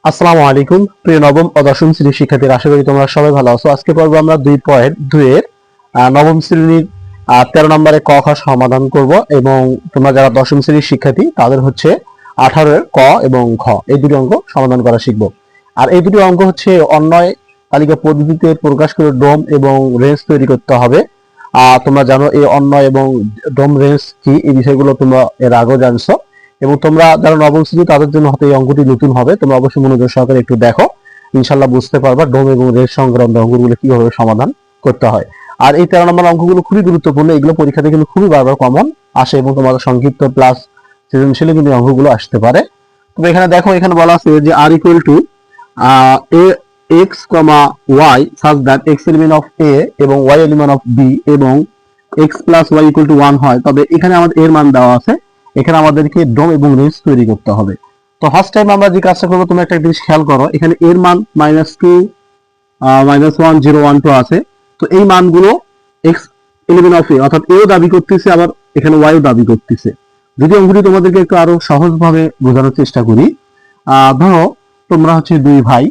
আসসালামু আলাইকুম প্রিয় নবম ও দশম শ্রেণীর শিক্ষার্থীরা, আশা করি তোমরা সবাই ভালো আছো। আজকে পর্ব আমরা 2.2 এর নবম শ্রেণীর 13 নম্বরে ক খ সমাধান করব এবং তোমরা যারা দশম শ্রেণীর শিক্ষার্থী তাদের হচ্ছে 18 এর ক এবং খ এই দুটি অঙ্ক সমাধান করা শিখব। আর এই দুটি অঙ্ক হচ্ছে অন্বয় তালিকা পদ্ধতিতে প্রকাশ করে ডোম এবং রেঞ্জ তৈরি করতে হবে। তোমরা জানো এই অন্বয় এবং ডোম রেঞ্জ কি, এই বিষয়গুলো তোমরা এর আগেও জানছো এবং তোমরা যারা নবম শ্রেণী তাদের জন্য হয়তো এই অঙ্কটি নতুন হবে। তোমরা অবশ্যই মনোযোগ সহকারে একটু দেখো, ইনশাল্লাহ বুঝতে পারবা ডোম এবং রেঞ্জ সংক্রান্ত অঙ্কগুলো কিভাবে সমাধান করতে হয়। আর এই 13 নম্বর অঙ্কগুলো খুবই গুরুত্বপূর্ণ, এগুলো পরীক্ষাতে কিন্তু খুবই বারবার কমন আসে এবং তোমাদের সংক্ষিপ্ত প্লাস সৃজনশীলে কিন্তু অঙ্কগুলো আসতে পারে। তবে এখানে দেখো, এখানে বলা আছে যে r equal to x, y such that x element of a এবং y element of b এবং x plus y equal to 1 হয়, তবে এখানে আমাদের এর মান দেওয়া আছে। এখানে আমাদেরকে ডোম এবং রেঞ্জ তৈরি করতে হবে। তো ফার্স্ট টাইম আমরা যে কাজটা করবো, তোমরা একটা জিনিস খেয়াল করো, এখানে এর মান -2 -1 0 1 2 আছে। তো এই মানগুলো x এলিমেন্ট অফ a অর্থাৎ এও দাবি করতেছে, আবার এখানে y ও দাবি করতেছে। যদি অঙ্কটি তোমাদেরকে একটু আরো সহজভাবে বোঝানোর চেষ্টা করি, ধরো তোমরা হচ্ছে দুই ভাই,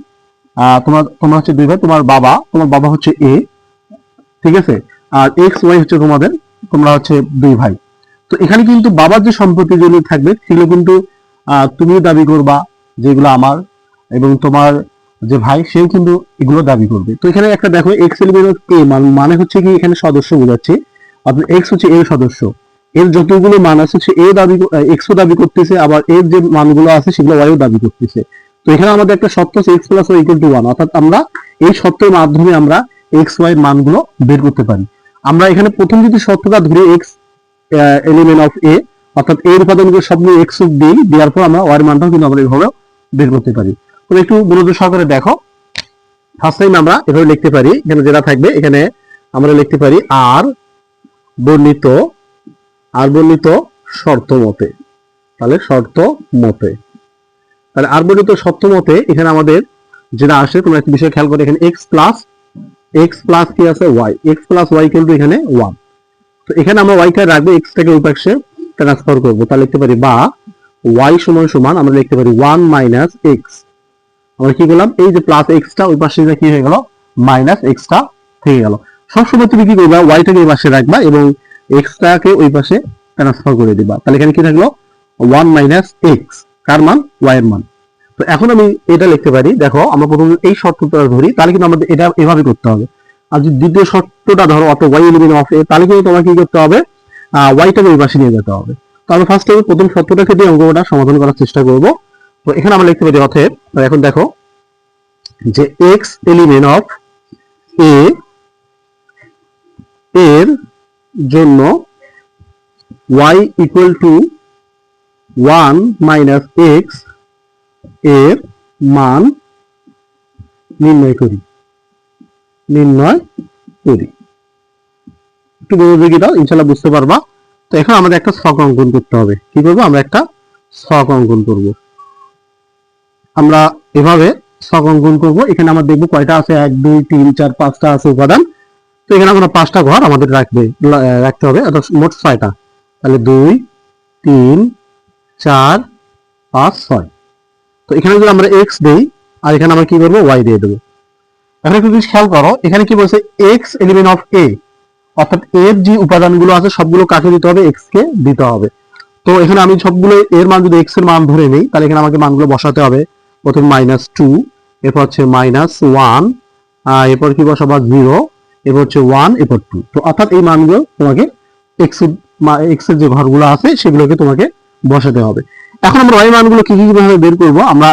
তোমরা হচ্ছে দুই ভাই, তোমার বাবা হচ্ছে a, ঠিক আছে, আর এক্স ওয়াই হচ্ছে তোমরা হচ্ছে দুই ভাই। তো এখানে কিন্তু বাবার যে সম্পত্তি যেগুলো থাকবে সেগুলো কিন্তু তুমি দাবি করবা যেগুলো আমার, এবং তোমার যে ভাই সেও কিন্তু এগুলো দাবি করবে। তো এখানে একটা দেখো, এক্স এলিমেন্ট অফ এ মানে হচ্ছে কি, এখানে সদস্য বোঝাচ্ছে, অর্থাৎ এক্স হচ্ছে এর সদস্য, এর যতগুলো মান আছে সে এ দাবি এক্সও দাবি করতেছে, আবার এর যে মানগুলো আছে সেগুলো ওয়াইও দাবি করতেছে। তো এখানে আমাদের একটা সত্য আছে X plus Y equal to 1, অর্থাৎ আমরা এই সত্যের মাধ্যমে আমরা এক্স ওয়াই এর মানগুলো বের করতে পারি। আমরা এখানে প্রথম যদি সত্যটা ধরে এক্স এলিমেন্ট অফ এ, অর্থাৎ এর উপাদানগুলো সবগুলো এক্স অফ দিই, দেওয়ার পর আমরা ওয়াই এর মানটাও কিন্তু আমরা এইভাবে বের করতে পারি। তো একটু মনোযোগ সহকারে দেখো, ফার্স্ট টাইম আমরা এভাবে লিখতে পারি, এখানে যেটা থাকবে এখানে আমরা লিখতে পারি আর বর্ণিত শর্ত মতে, তাহলে শর্ত মতে, তাহলে আর বর্ণিত শর্ত মতে এখানে আমাদের যেটা আসে, তোমরা একটা বিষয় খেয়াল করে, এখানে এক্স প্লাস কি আছে ওয়াই, এক্স প্লাস ওয়াই কিন্তু এখানে 1। তো এখানে আমরা ওয়াই কে রাখবো, এক্স টাকে ওই পাশে ট্রান্সফার করবো, তাহলে লিখতে পারি বা ওয়াই সমান আমরা লিখতে পারি 1 মাইনাস এক্স। আমরা কি করলাম, এই যে প্লাস এক্সটা ওই পাশে কি হয়ে গেল, মাইনাস এক্সটা থেকে গেল। সবসময় তুমি কি করবা, ওয়াইটাকে এই পাশে রাখবা এবং এক্সটাকে ওই পাশে ট্রান্সফার করে দিবা, তাহলে এখানে কি থাকলো 1 মাইনাস এক্স, কার মান, ওয়াই এর মান। তো এখন আমি এটা লিখতে পারি, দেখো আমরা প্রথমে এই শর্তটা ধরি, তাহলে কিন্তু আমাদের এটা এভাবে করতে হবে। আর যদি দ্বিতীয় শর্তটা ধরো, অর্থাৎ ওয়াই এলিমেন্ট অফ এ, তাহলে কিন্তু তোমাকে কি করতে হবে, ওয়াইটাকে ওই পাশে নিয়ে যেতে হবে। তো আমি ফার্স্ট টাইম প্রথম শর্তটাকে দিয়ে অঙ্কটা সমাধান করার চেষ্টা করব। তো এখানে আমরা লিখতে পারি অতএব, এখন দেখো যে এক্স এলিমেন্ট অফ এ এর জন্য Y equal to 1 minus X এর মান নির্ণয় করি। একটু মনোযোগী দাও, ইনশাল্লাহ বুঝতে পারবা। তো এখন আমাদের একটা ছক অঙ্কন করতে হবে। কি করবো, আমরা একটা ছক অঙ্কন করব। আমরা এভাবে ছক অঙ্কন করব। এখানে আমরা দেখবো কয়টা আছে, 1 2 3 4 5টা আছে উপাদান। তো এখানে আমরা 5টা ঘর আমাদের রাখতে হবে, অর্থাৎ মোট 6টা। তাহলে 2 3 4 5 6। তো এখানে যদি আমরা এক্স দেই, আর এখানে আমরা কি করবো, ওয়াই দিয়ে দেবো। এখন একটু জিনিস খেয়াল করো, এখানে কি বলছে, এক্স এলিমেন্ট অফ এ, অর্থাৎ এর যে উপাদানগুলো আছে সবগুলো কাকে দিতে হবে, এক্স কে দিতে হবে। তো এখানে আমি সবগুলো এর মান যদি এক্স এর মান ধরে নেই, তাহলে এখানে আমাকে মানগুলো বসাতে হবে। প্রথমে -2, এরপর হচ্ছে -1, এরপর কি বসাবো 0, এরপর হচ্ছে 1, এরপর 2। তো অর্থাৎ এই মানগুলো তোমাকে এক্স এর যে ঘরগুলো আছে সেগুলোকে তোমাকে বসাতে হবে। এখন আমরা ওয়াই মানগুলো কি কিভাবে বের করব, আমরা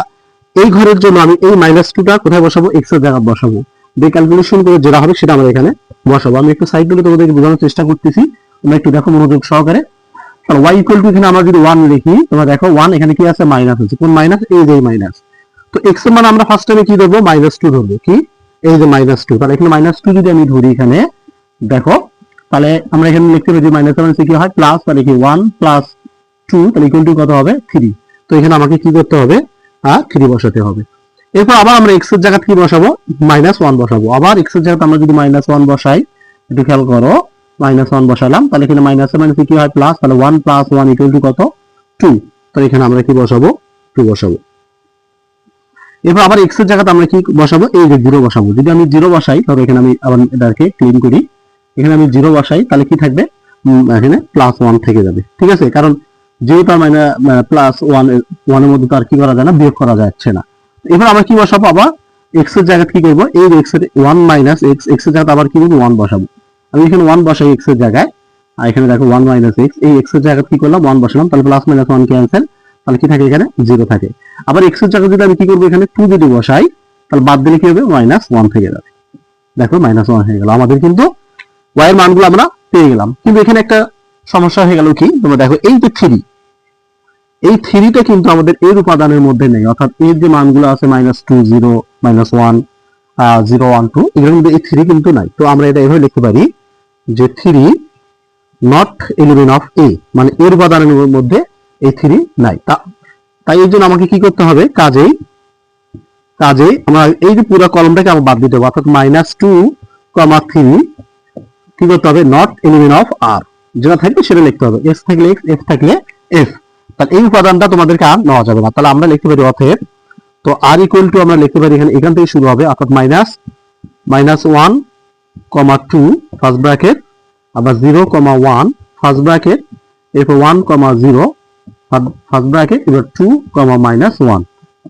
এই ঘরের জন্য আমি এই -2টা কোথায় বসাবো, এক্স এর জায়গায় বসাবো। যে ক্যালকুলেশন করে যেটা হবে সেটা আমরা এখানে বসাবো। আমি একটু সাইড থেকে তোমাদেরকে বোঝানোর চেষ্টা করতেছি, তোমরা একটু দেখো মনোযোগ সহকারে। তাহলে y ইকুয়াল টু, এখানে আমরা যদি 1 লিখি, তোমরা দেখো 1 এখানে কি আছে, মাইনাস আছে। কোন মাইনাস, এই যে মাইনাস। তো x এর মান আমরা ফার্স্ট টাইমে কি ধরবো, -2 ধরবো। কি, এই যে -2। তাহলে এখানে -2 যদি আমি ধরি এখানে, দেখো তাহলে আমরা এখানে লিখতে পারি যে মাইনাস মানে কি হয়, প্লাস, তাহলে কি 1 + 2, তাহলে ইকুয়াল টু কত হবে, 3। তো এখানে আমাকে কি করতে হবে, 3 বসাতে হবে। এরপর আবার আমরা x এর জায়গায় কি বসাবো, -1 বসাবো। আবার x এর জায়গায় আমরা যদি -1 বসাই, একটু খেয়াল করো, -1 বসালাম, তাহলে এখানে মাইনাস মানে কি হয়, প্লাস, তাহলে 1 + 1 ইকুয়াল টু কত, 2। তাহলে এখানে আমরা কি বসাবো, 2 বসাবো। এবার আবার এক্স এর জায়গাতে আমরা কি বসাবো, এই যে 0 বসাবো। যদি আমি 0 বসাই তবে এখানে আমি আবার এটাকে ক্লিন করি, এখানে আমি 0 বসাই তাহলে কি থাকবে, এখানে +1 থেকে যাবে, ঠিক আছে। কারণ যেহেতু +1 এর মধ্যে তো আর কি করা যায় না, বিয়োগ করা যাচ্ছে না। এবার আমরা কি বসাবো, আবার x এর জায়গায় কি করব, এই x এর 1 মাইনাস x, x এর জায়গায় আবার কি করব 1 বসাবো। আমি এখানে 1 বসাই x এর জায়গায়, আর এখানে দেখো 1 মাইনাস x, এই x এর জায়গায় কি করলাম 1 বসালাম, তাহলে প্লাস মাইনাস 1 ক্যান্সেল, তাহলে কি থাকে এখানে 0 থাকে। আবার x এর জায়গায় যদি আমি কি করব, এখানে 2 যদি বসাই তাহলে বাদ দিলে কি হবে, -1 থেকে যাবে। দেখো -1 হয়ে গেল, আমাদের কিন্তু y এর মানগুলো আমরা পেয়ে গেলাম। কিন্তু এখানে একটা সমস্যা হয়ে গেল কি, তোমরা দেখো এই যে 3, এই 3টা কিন্তু আমাদের এর উপাদানের মধ্যে নেই, অর্থাৎ এর যে মানগুলো আছে -2 0 -1 0 1 2, এগুলোর মধ্যে এই 3 কিন্তু নাই। তো আমরা এটা এভাবে লিখতে পারি যে 3 নট এলিমেন্ট অফ এ, মানে এর উপাদানের মধ্যে এই 3 নাই। তাই এই জন্য আমাকে কি করতে হবে, কাজেই আমরা এই যে পুরো কলমটাকে আমরা বাদ দিতে হবে, অর্থাৎ -2, 3 কি করতে হবে, নট এলিমেন্ট অফ আর, যেটা থাকবে সেটা লিখতে হবে, এস থাকলে এক্স, এফ থাকলে এফ। তাহলে এই উপাদানটা তোমাদেরকে আর নেওয়া যাবে না। তাহলে আমরা লিখতে পারি অতএব, তো আর ইকুয়াল টু আমরা লিখতে পারি এখান থেকে শুরু হবে, অর্থাৎ -1, 2 ফার্স্ট ব্র্যাকেট, আবার 0, 1 ফার্স্ট ব্র্যাকেট, এরপর 1, 0 ফার্স্ট ব্র্যাকেট, এবার 2, -1,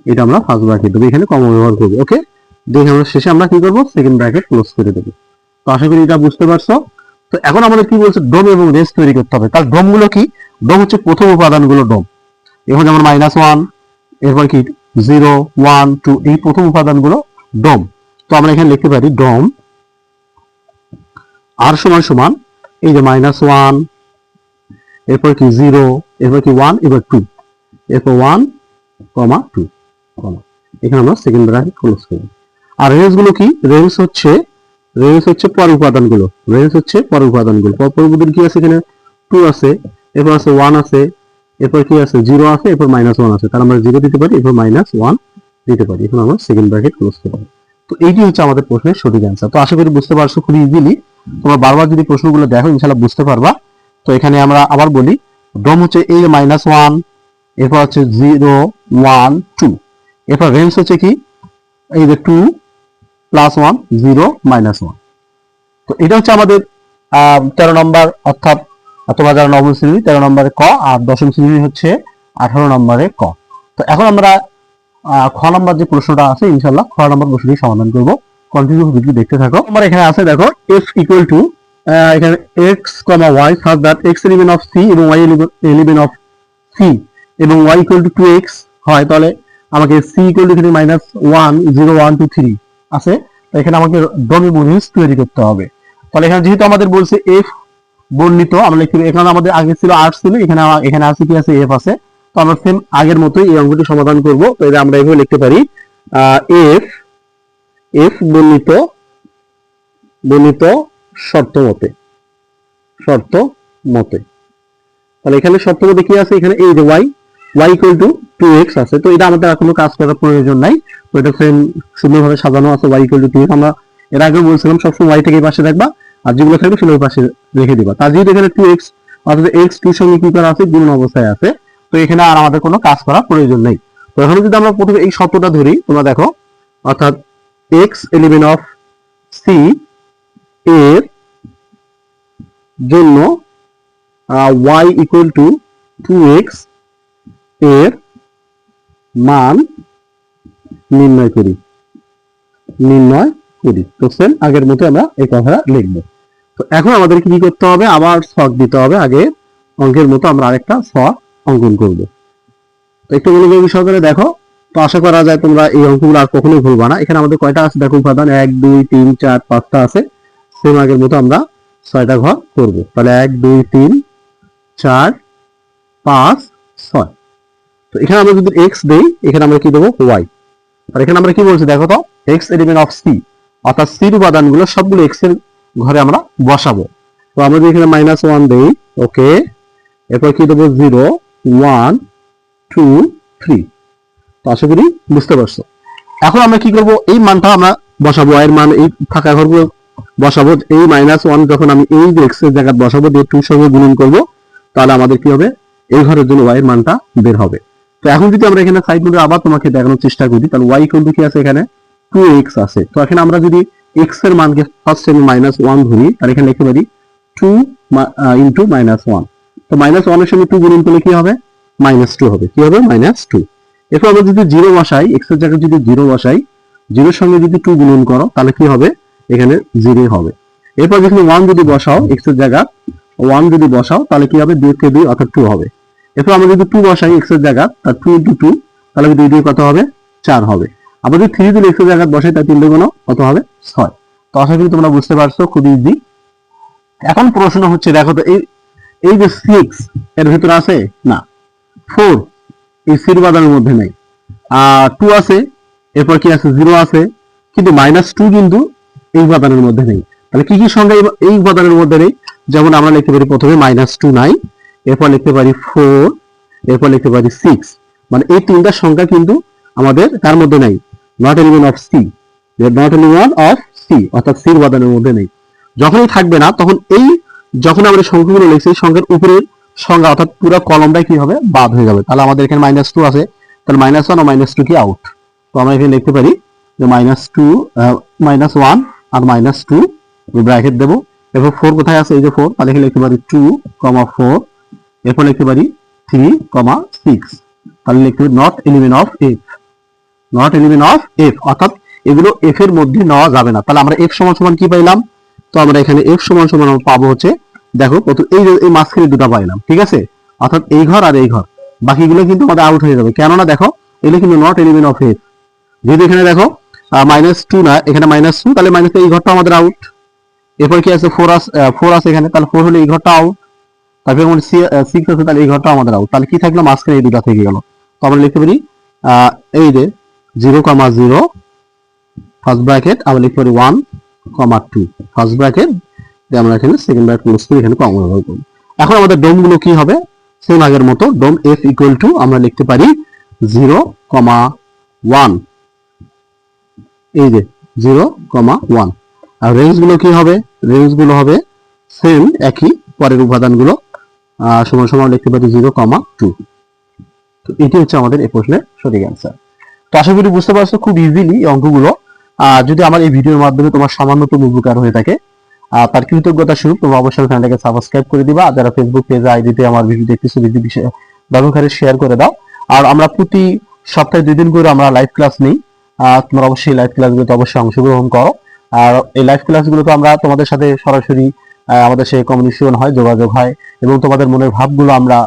এটা আমরা ফার্স্ট ব্র্যাকেট দেবো, এখানে কমা ব্যবহার করবো। ওকে, দেখে আমরা শেষে আমরা কি করবো, সেকেন্ড ব্র্যাকেট ক্লোজ করে দেবো। তো আশা করি এটা বুঝতে পারছো। তো এখন আমাদের কি বলছে, ডোম এবং রেঞ্জ তৈরি করতে হবে। তার ডোম গুলো কি, ডোম হচ্ছে প্রথম উপাদানগুলো ডোম, এখন যেমন -1, এরপর কি 0 1 2, এই প্রথম উপাদানগুলো ডোম। তো আমরা এখানে লিখতে পারি ডোম আর সমান এই যে -1, এরপর কি 0, এরপর কি 1, এবার 2, এরপর 1, 2, এখানে আমরা সেকেন্ড ব্র্যাকেট ক্লোজ করব। আর রেঞ্জ গুলো কি, রেঞ্জ হচ্ছে পর উপাদানগুলো, পর উপাদান কি আছে, এখানে 2 আছে, এরপর আছে 1 আছে, এরপর কি আছে 0 আছে, এরপর -1 আছে, তাহলে আমরা 0 দিতে পারি, এরপর -1 দিতে পারি, এখন আমরা সেকেন্ড ব্র্যাকেট ক্লোজ করব। তো এইটি হচ্ছে আমাদের প্রশ্নের সঠিক অ্যান্সার। তো আশা করি বুঝতে পারছো খুব ইজিলি। তোমরা বারবার যদি প্রশ্নগুলো দেখো ইনশাআল্লাহ বুঝতে পারবা। তো এখানে আমরা আবার বলি, ডোম হচ্ছে এই -1, এরপর হচ্ছে 0 1 2, এরপর রেঞ্জ হচ্ছে কি এই যে 2 +1 0 -1। তো এটা হচ্ছে আমাদের 13 নম্বর, অর্থাৎ তোমরা যারা নবম শ্রেণী 13 নম্বরে ক, আর দশম শ্রেণী হচ্ছে 18 নম্বরে ক। তো এখন আমরা খ নম্বর যে প্রশ্নটা আছে ইনশাআল্লাহ খ নম্বর প্রশ্নটি সমাধান করব। কন্টিনিউ ভিডিও দেখতে থাকো। আমার এখানে আছে দেখো f ইকুয়াল টু এখানে x, y such that x element of c এবং y element of c এবং y ইকুয়াল টু 2x হয়, তাহলে আমাকে c ইকুয়াল টু এখানে -1 0 1 2 3 আছে। তো এখানে আমাকে ডোম এবং রেঞ্জ তৈরি করতে হবে। তাহলে এখানে যেহেতু আমাদের বলছে f বর্ণিত, আমরা লিখতে পারি, এখানে আমাদের আগে ছিল r ছিল, এখানে আছে কি আছে f আছে। তো আমরা সেম আগের মতোই এই অঙ্কটি সমাধান করব। তো এটা আমরা এইভাবে লিখতে পারি f বর্ণিত শর্ত মতে। তাহলে এখানে শর্ত মতে কি আছে, এখানে এই যে y ইকুয়াল টু 2x আছে। তো এটা আমাদের কোনো কাজ করার প্রয়োজন নাই। তো এটা সেম সুন্দরভাবে সাজানো আছে, y ইকুয়াল টু 2x। আমরা এর আগে বলছিলাম সবসময় y থেকে এই পাশে রাখবা, আর যেগুলো থাকবে সেগুলো পাশে রেখে দিবা। তার যেহেতু এখানে 2x অর্থাৎ x 2 এর সঙ্গে কি করা আছে, গুণন অবস্থায় আছে। তো এখানে আর আমাদের কোনো কাজ করার প্রয়োজন নেই। তো এখন যদি আমরা প্রথমে এই শর্তটা ধরি, তোমরা দেখো, অর্থাৎ x এলিমেন্ট অফ c এর জন্য y ইকুয়াল টু 2x এর মান নির্ণয় করি। তো সেম আগের মতো আমরা এই কথাটা লিখবো। তো এখন আমাদের কি করতে হবে, আবার ছক দিতে হবে, আগে অঙ্কের মতো আমরা আরেকটা ছক অঙ্কন করব। তো একটু মনোযোগী সহকারে দেখো। তো আশা করা যায় তোমরা এই অঙ্কগুলো আর কখনোই ভুলবা না। এখানে আমাদের কয়টা আছে দেখো, উপাদান 1 2 3 4 5টা আছে। সেম আগের মতো আমরা 6টা ঘর করব। তাহলে 1 2 3 4 5 6। তো এখানে আমরা যদি x দেই, এখানে আমরা কি দেবো y। আর এখানে আমরা কি বলছি দেখো তো, x এলিমেন্ট অফ c, অর্থাৎ c এর উপাদানগুলো সবগুলো x এর ঘরে আমরা বসাবো। তো আমরা যদি এখানে -1 দেই, ওকে, এরপর কি দেবো 0 1 2 3। তো আশা করি বুঝতে পারছো। এখন আমরা কি করব, এই মানটা আমরা বসাবো, y এর মান এই ফাঁকা ঘরগুলো বসাবো। এই -1 যখন আমি এই যে x এর জায়গায় বসাবো, দিয়ে 2 সঙ্গে গুণন করব, তাহলে আমাদের কি হবে, এই ঘরের জন্য y এর মানটা বের হবে। তো তো এখন যদি আমরা এখানে সাইড নোটে আবার তোমাকে দেখানোর চেষ্টা করি, তাহলে y ইকুয়াল টু কি আছে এখানে 2x আছে। তো এখানে আমরা যদি x এর মানকে ফার্স্ট আমি -1 ধরি, তাহলে এখানে লিখতে পারি 2 ইনটু -1। তো -1 এর সঙ্গে 2 গুণন করলে কি হবে? -2 হবে। কি হবে? -2। এরপর আমরা যদি 0 বসাই, x এর জায়গায় যদি 0 বসাই, 0 এর সঙ্গে যদি 2 গুণন করো তাহলে কি হবে? এখানে 0 হবে। এরপর যখন 1 যদি বসাও, x এর জায়গায় 1 যদি বসাও তাহলে কি হবে? 2 কে 2 অর্থাৎ 2 হবে। এরপর আমরা যদি 2 বসাই x এর জায়গায়, তাহলে 2 ইনটু 2 তাহলে 2 দিয়ে কত হবে? 4 হবে। আবার যদি 3 যদি x এর জায়গায় বসাই তাহলে 3 দিয়ে গুণ কত হবে? 6। তো আশা করি তোমরা বুঝতে পারছো, খুব ইজি। এখন প্রশ্ন হচ্ছে, দেখো তো এই যে 6 এর ভিতরে আছে না, 4 এই সির উপাদানের মধ্যে নেই, 2 আছে, এরপর কি আছে? 0 আছে, কিন্তু -2 কিন্তু এই উপাদানের মধ্যে নেই। তাহলে কি কি সংখ্যা এই উপাদানের মধ্যে নেই? যেমন আমরা লিখতে পারি প্রথমে -2 নাই, এরপর লিখতে পারি 4, এরপর লিখতে পারি 6। মানে এই তিনটা সংখ্যা কিন্তু আমাদের তার মধ্যে নেই, not element of C, not element of C, অর্থাৎ সি উপাদানের মধ্যে নেই। যখনই থাকবে না তখন যখন আমরা সংখ্যাগুলো লিখছি এই সংখ্যার উপরের সংখ্যা অর্থাৎ পুরো কলমটাই কি হবে? বাদ হয়ে যাবে। তাহলে আমাদের এখানে -2 আছে, তাহলে -1 আর -2 কি আউট। তো আমরা এখানে লিখতে পারি যে -1 আর -2 ব্র্যাকেট দেব। এরপর 4 কোথায় আছে? এই যে 4, তাহলে এখানে লিখতে পারি 2, 4, এরপর লিখতে পারি 3, 6, তাহলে লিখতে পারি not element of F, not element of F, অর্থাৎ এগুলো এফ এর মধ্যে নেওয়া যাবে না। তাহলে আমরা এফ সমান কি পাইলাম? তো আমরা এখানে এফ সমান আমরা পাবো হচ্ছে, দেখো এই মাঝখানে দুটো পাইলাম, ঠিক আছে, অর্থাৎ এই ঘর আর এই ঘর, বাকিগুলো কিন্তু আমাদের আউট হয়ে যাবে। কেননা দেখো এগুলো কিন্তু নট এলিমেন্ট অফ এফ। যদি এখানে দেখো -2 না, এখানে -2, তাহলে এই ঘরটা আমাদের আউট। এরপর কি আছে? 4 আছে এখানে, তাহলে 4 হলে এই ঘরটা আউট। তারপর 6 আছে, তাহলে এই ঘরটা আমাদের আউট। তাহলে কি থাকলো? মাঝখানে এই দুটো থেকে গেল। তো আমরা লিখতে পারি এই যে 0, 0 ফার্স্ট ব্র্যাকেট, আবার লিখতে পারি 1, 2 ফার্স্ট ব্র্যাকেট, দিয়ে আমরা এখানে সেকেন্ড ব্র্যাকেট ক্লোজ করে এখানে কমন ব্যবহার করব। এখন আমাদের ডোম গুলো কি হবে? সেম আগের মতো, ডোম f ইকুয়াল টু আমরা লিখতে পারি 0, 1, এই যে 0, 1। আর রেঞ্জ গুলো কি হবে? রেঞ্জ গুলো হবে সেম একই, পরের উপাদানগুলো সমান লিখতে পারি 0, 2। তো এটি হচ্ছে আমাদের এই প্রশ্নের সঠিক অ্যান্সার। তো আশা করি বুঝতে পারছো খুব ইজিলি এই অঙ্কগুলো। যদি আমার এই ভিডিওর মাধ্যমে তোমার সামান্যতম উপকার হয়ে থাকে, তার কৃতজ্ঞতা স্বরূপ তোমরা অবশ্যই চ্যানেলটাকে সাবস্ক্রাইব করে দিবা। যারা ফেসবুক পেজে আইডিতে আমার ভিডিও দেখতেছো, ভিডিও বিষয়ে ব্যবহারে শেয়ার করে দাও। আর আমরা প্রতি সপ্তাহে 2 দিন করে আমরা লাইভ ক্লাস নেই, তোমরা অবশ্যই লাইভ ক্লাসগুলোতে অবশ্যই অংশগ্রহণ করো। আর এই লাইভ ক্লাসগুলোতে আমরা তোমাদের সাথে সরাসরি আমাদের সেই কমিউনিকেশন হয়, যোগাযোগ হয়, এবং তোমাদের মনের ভাবগুলো আমরা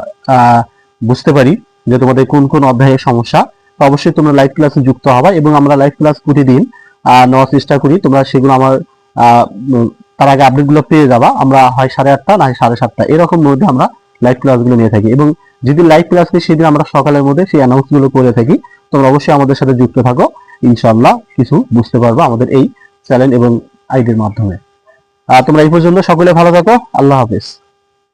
বুঝতে পারি যে তোমাদের কোন কোন অধ্যায়ের সমস্যা। তো অবশ্যই তোমরা লাইভ ক্লাসে যুক্ত হবা, এবং আমরা লাইভ ক্লাস প্রতিদিন নেওয়ার চেষ্টা করি। তোমরা সেগুলো আমার তার আগে আপডেটগুলো পেয়ে যাবা। আমরা হয় 8:30 না 7:30 এরকম মধ্যে আমরা লাইভ ক্লাসগুলো নিয়ে থাকি, এবং যদি লাইভ ক্লাস নেই সেদিন আমরা সকালের মধ্যে সেই অ্যানাউন্সগুলো করে থাকি। তোমরা অবশ্যই আমাদের সাথে যুক্ত থাকো, ইনশাআল্লাহ কিছু বুঝতে পারবা আমাদের এই চ্যানেল এবং আইডির মাধ্যমে। তোমরা এই পর্যন্ত সকলে ভালো থাকো, আল্লাহ হাফেজ।